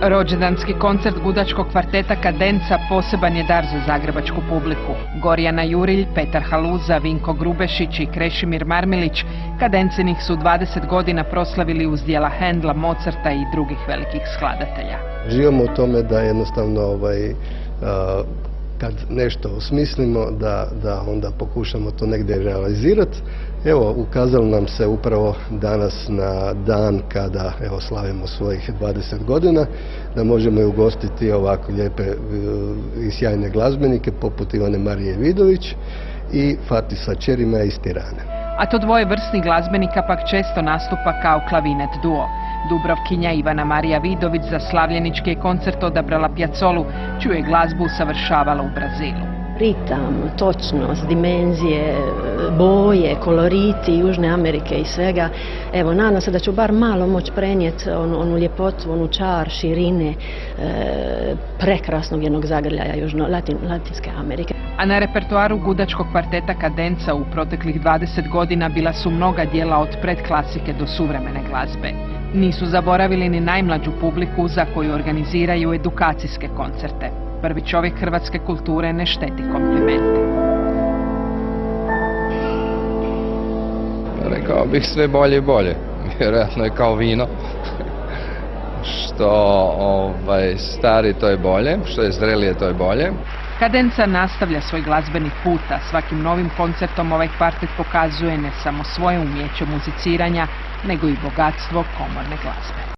Rođendanski koncert gudačkog kvarteta Kadenca poseban je dar za zagrebačku publiku. Gorjana Jurilj, Petar Haluza, Vinko Grubešić i Krešimir Marmilić Kadencinih su 20 godina proslavili uz djela Handla, Mozarta i drugih velikih skladatelja. Živimo u tome da jednostavno kad nešto osmislimo da onda pokušamo to negdje realizirati. Evo, ukazalo nam se upravo danas na dan kada slavimo svojih 20 godina, da možemo i ugostiti ovako lijepe i sjajne glazbenike poput Ivane Marije Vidović i Fatisa Čerima iz Tirane. A to dvoje vrsnih glazbenika pak često nastupa kao klavinet duo. Dubrovkinja Ivana Marija Vidović za slavljenički koncert odabrala Piazzolu, čiju je glazbu usavršavala u Brazilu. Ritam, točnost, dimenzije, boje, koloriti Južne Amerike i svega. Evo, nadam se da ću bar malo moći prenijeti onu ljepotu, onu čar, širine, prekrasnog jednog zagrljaja Latinske Amerike. A na repertoaru gudačkog kvarteta Kadenca u proteklih 20 godina bila su mnoga djela od predklasike do suvremene glazbe. Nisu zaboravili ni najmlađu publiku za koju organiziraju edukacijske koncerte. Prvi čovjek hrvatske kulture ne šteti komplimente. Rekao bih sve bolje i bolje. Vjerojatno je kao vino. Što stari to je bolje, što je zrelije to je bolje. Kadenca nastavlja svoj glazbeni put, a svakim novim koncertom ovaj kvartet pokazuje ne samo svoje umjeće muziciranja, nego i bogatstvo komorne glazbe.